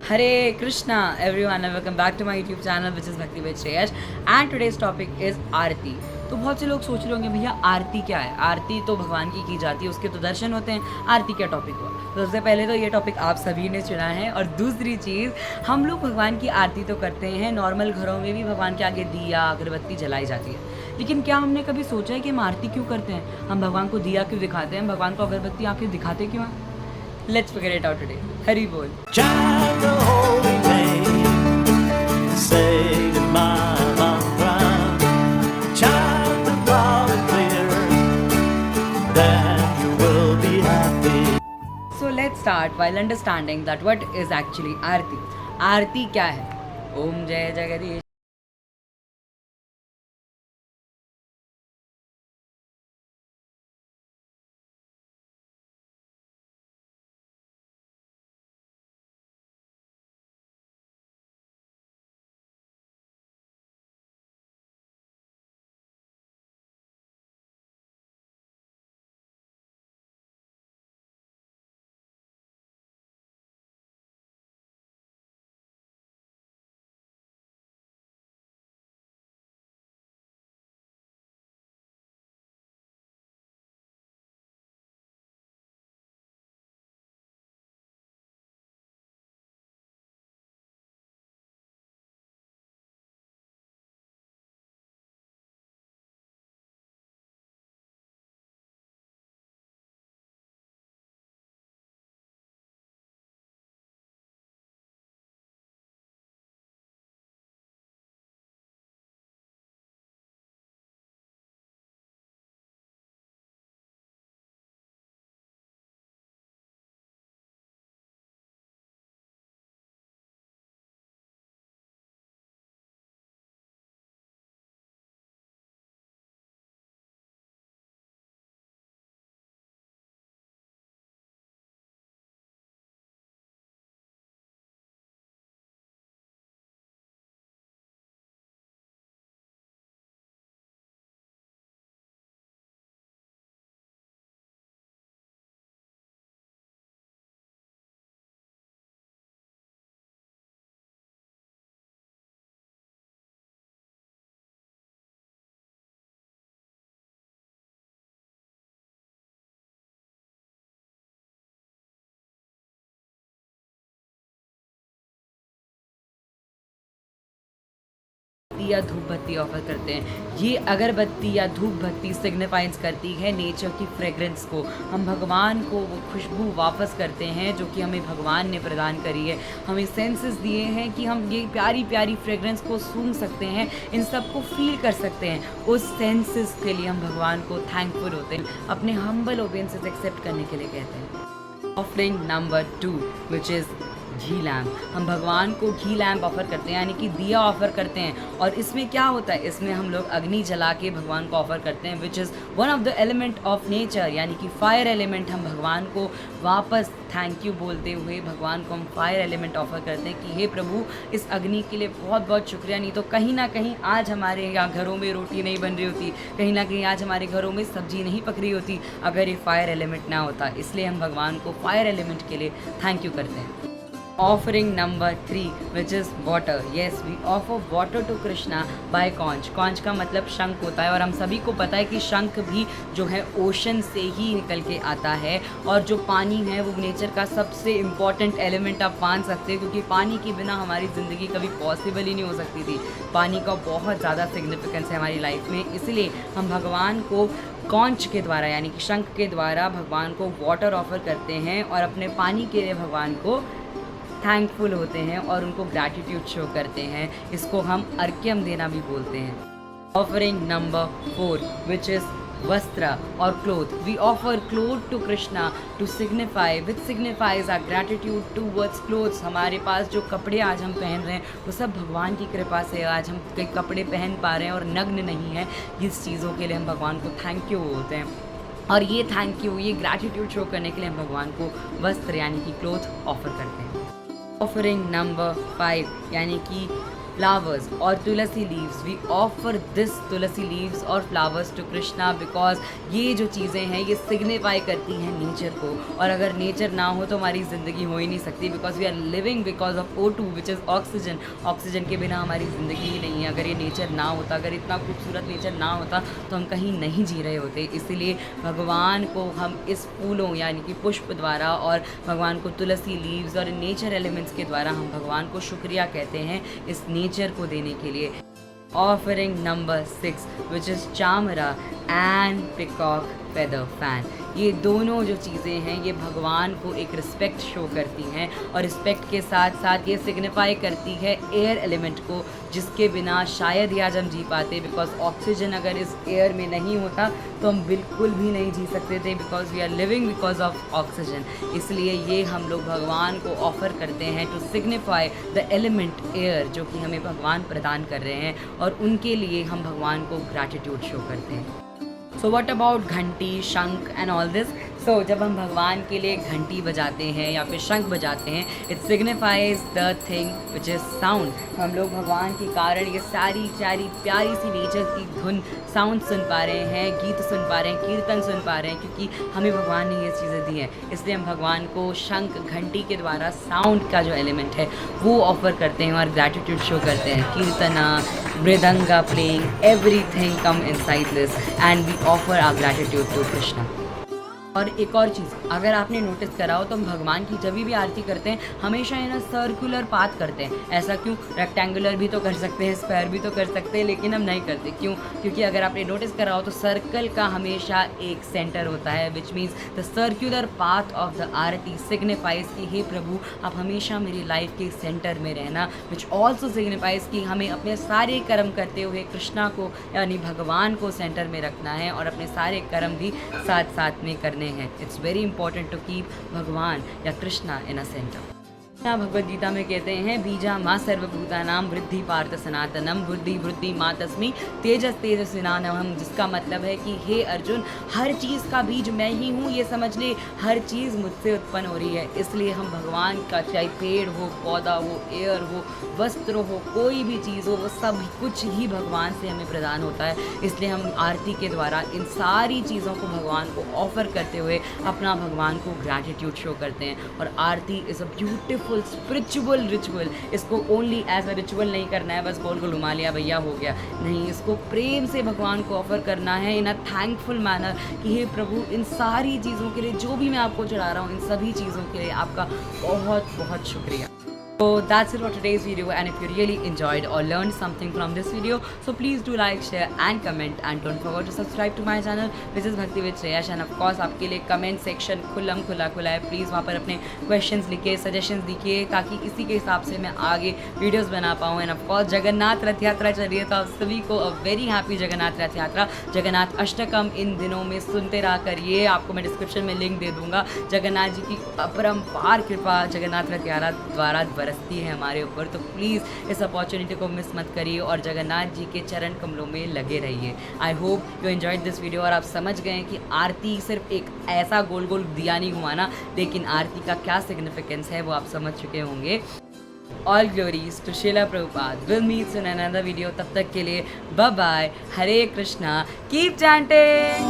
Hare Krishna, everyone, and welcome back to my YouTube channel, which is Bhakti with Shreyash. And today's topic is आरती. तो बहुत से लोग सोच रहे होंगे भैया आरती क्या है। आरती तो भगवान की जाती है, उसके तो दर्शन होते हैं। आरती क्या टॉपिक हुआ। तो सबसे पहले तो ये टॉपिक आप सभी ने चुना है। और दूसरी चीज़, हम लोग भगवान की आरती तो करते हैं, नॉर्मल घरों में भी भगवान के आगे दिया अगरबत्ती जलाई जाती है। लेकिन क्या हमने कभी सोचा है कि हम आरती क्यों करते हैं? हम भगवान को दिया क्यों दिखाते हैं? भगवान को अगरबत्ती आके दिखाते क्यों हैं? Let's figure it out today. Hari बोल। Chant the holy name, say my mantra, chant it loud and clear, then you will be happy. So let's start while understanding that what is actually आरती। आरती क्या है? ओम जय जगदीश। या धूप बत्ती offer करते हैं। ये अगरबत्ती या धूप बत्ती सिग्निफाइज करती है नेचर की फ्रेग्रेंस को। हम भगवान को वो खुशबू वापस करते हैं जो कि हमें भगवान ने प्रदान करी है। हमें सेंसेस दिए हैं कि हम ये प्यारी प्यारी फ्रेग्रेंस को सूंघ सकते हैं, इन सब को फील कर सकते हैं। उस सेंसेस के लिए हम भगवान को थैंकफुल होते हैं, अपने हम्बल ओबेंसेस एक्सेप्ट करने के लिए कहते हैं। Offering number 2 which is ghee lamp. हम भगवान को घी लैम्प ऑफ़र करते हैं, यानी कि दिया ऑफ़र करते हैं। और इसमें क्या होता है, इसमें हम लोग अग्नि जला के भगवान को ऑफ़र करते हैं, which is one of the element of nature, यानी कि फायर एलिमेंट। हम भगवान को वापस थैंक यू बोलते हुए भगवान को हम फायर एलिमेंट ऑफ़र करते हैं कि हे प्रभु, इस अग्नि के लिए बहुत बहुत शुक्रिया। नहीं तो कहीं ना कहीं आज हमारे यहाँ घरों में रोटी नहीं बन रही होती, कहीं ना कहीं आज हमारे घरों में सब्जी नहीं पक रही होती अगर ये फायर एलिमेंट ना होता। इसलिए हम भगवान को फायर एलिमेंट के लिए थैंक यू करते हैं। Offering number 3 which is water. Yes, we offer water to Krishna by conch. Conch का मतलब शंख होता है, और हम सभी को पता है कि शंख भी जो है ओशन से ही निकल के आता है। और जो पानी है वो नेचर का सबसे इम्पॉर्टेंट एलिमेंट आप मान सकते हैं, क्योंकि पानी के बिना हमारी ज़िंदगी कभी पॉसिबल ही नहीं हो सकती थी। पानी का बहुत ज़्यादा सिग्निफिकेंस है हमारी लाइफ में, इसलिए हम भगवान को कॉन्च के द्वारा यानी कि शंख के द्वारा भगवान को वाटर ऑफ़र करते हैं और अपने पानी के लिए भगवान को थैंकफुल होते हैं और उनको ग्रैटिट्यूड शो करते हैं। इसको हम अर्घ्यम देना भी बोलते हैं। ऑफरिंग नंबर 4 विच इज़ वस्त्र और cloth. We offer cloth to Krishna to signify which signifies our gratitude towards clothes. हमारे पास जो कपड़े आज हम पहन रहे हैं वो सब भगवान की कृपा से आज हम कई कपड़े पहन पा रहे हैं और नग्न नहीं है। इस चीज़ों के लिए हम भगवान को थैंक यू बोलते हैं, और ये थैंक यू, ये ग्रैटिट्यूड शो करने के लिए हम भगवान को वस्त्र यानी कि क्लोथ ऑफर करते हैं। ऑफरिंग नंबर 5 यानी कि flowers और तुलसी leaves. We offer this Tulsi leaves और flowers to Krishna because ये जो चीज़ें हैं ये signify करती हैं नेचर को, और अगर नेचर ना हो तो हमारी ज़िंदगी हो ही नहीं सकती, because we are living because of O2 which is oxygen. Oxygen के बिना हमारी ज़िंदगी ही नहीं है. अगर ये नेचर ना होता, अगर इतना खूबसूरत नेचर ना होता तो हम कहीं नहीं जी रहे होते. इसीलिए भगवान को हम इस फूलों यानी कि पुष्प द्वारा और भगवान को तुलसी लीव्स और नेचर एलिमेंट्स के द्वारा हम भगवान को शुक्रिया कहते हैं इस नेचर को देने के लिए. Offering number 6 which is chamara and peacock feather fan. ये दोनों जो चीज़ें हैं ये भगवान को एक रिस्पेक्ट शो करती हैं, और रिस्पेक्ट के साथ साथ ये सिग्निफाई करती है एयर एलिमेंट को, जिसके बिना शायद ही आज हम जी पाते, बिकॉज ऑक्सीजन अगर इस एयर में नहीं होता तो हम बिल्कुल भी नहीं जी सकते थे, because we are living because of oxygen. इसलिए ये हम लोग भगवान को ऑफ़र करते हैं to signify the element air जो कि हमें भगवान प्रदान कर रहे हैं, और उनके लिए हम भगवान को ग्रैटिट्यूड शो करते हैं. सो वॉट अबाउट घंटी, शंख एंड ऑल दिस. सो जब हम भगवान के लिए घंटी बजाते हैं या फिर शंख बजाते हैं, it signifies the thing which is sound. हम लोग भगवान के कारण ये सारी प्यारी सी नेचर की धुन साउंड सुन पा रहे हैं, गीत सुन पा रहे हैं, कीर्तन सुन पा रहे हैं, क्योंकि हमें भगवान ने ये चीज़ें दी हैं. इसलिए हम भगवान को शंख घंटी के द्वारा साउंड का जो एलिमेंट है वो ऑफ़र करते हैं और ग्रैटिट्यूड शो करते हैं. Kirtana, mridanga playing, everything come inside this and we offer our gratitude to Krishna. और एक और चीज़, अगर आपने नोटिस करा हो तो हम भगवान की जब भी आरती करते हैं हमेशा इन सर्कुलर पाथ करते हैं. ऐसा क्यों? रेक्टेंगुलर भी तो कर सकते हैं, स्क्वायर भी तो कर सकते हैं, लेकिन हम नहीं करते. क्यों? क्योंकि अगर आपने नोटिस करा हो तो सर्कल का हमेशा एक सेंटर होता है, which means the circular path of the Aarti signifies कि हे प्रभु आप हमेशा मेरी लाइफ के सेंटर में रहना, विच ऑल्सो सिग्निफाइज कि हमें अपने सारे कर्म करते हुए कृष्णा को यानी भगवान को सेंटर में रखना है, और अपने सारे कर्म भी साथ साथ में करने हैं. It's very important to keep Bhagwan या Krishna in a centre. Bhagavad Gita में कहते हैं बीजा माँ सर्वभूतानाम वृद्धि पार्थ सनातनम बुद्धि वृद्धि माँ तस्मी तेजस तेजस्विनानहम, जिसका मतलब है कि हे अर्जुन हर चीज़ का बीज मैं ही हूँ, ये समझ ले हर चीज़ मुझसे उत्पन्न हो रही है. इसलिए हम भगवान का चाहे पेड़ हो, पौधा हो, एयर हो, वस्त्र हो, कोई भी चीज़ हो, वो सब कुछ ही भगवान से हमें प्रदान होता है. इसलिए हम आरती के द्वारा इन सारी चीज़ों को भगवान को ऑफ़र करते हुए अपना भगवान को ग्रैटिट्यूड शो करते हैं. और aarti is a beautiful spiritual ritual. इसको ओनली एज अ रिचुअल नहीं करना है, बस गोल गोल घुमा लिया भैया हो गया, नहीं. इसको प्रेम से भगवान को ऑफर करना है इन अ थैंकफुल मैनर कि हे प्रभु इन सारी चीज़ों के लिए जो भी मैं आपको चढ़ा रहा हूँ, इन सभी चीज़ों के लिए आपका बहुत बहुत शुक्रिया. So that's it for today's video, and if you really enjoyed or learned something from this video, so please do like, share and comment, and don't forget to subscribe to my channel which is Bhakti with Shreyash. And of course आपके लिए comment section खुला है, please वहाँ पर अपने questions लिखिए, suggestions लिखिए, ताकि इसी के हिसाब से मैं आगे videos बना पाऊँ. एंड of course जगन्नाथ रथ यात्रा चल रही है, तो आप सभी को अ वेरी हैप्पी जगन्नाथ रथ यात्रा. जगन्नाथ अष्टकम इन दिनों में सुनते रहा करिए, आपको मैं डिस्क्रिप्शन में लिंक दे दूँगा. जगन्नाथ जी की अपरंपार कृपा जगन्नाथ रथ यात्रा द्वारा बरसती है हमारे ऊपर, तो प्लीज़ इस अपॉर्चुनिटी को मिस मत करिए और जगन्नाथ जी के चरण कमलों में लगे रहिए. I hope you enjoyed this video, और आप समझ गए कि आरती सिर्फ एक ऐसा गोल गोल दिया नहीं घुमाना, लेकिन आरती का क्या सिग्निफिकेंस है वो आप समझ चुके होंगे. All glories to Srila Prabhupada. Will meet in another video. तब तक के लिए bye bye. Hare Krishna. Keep chanting.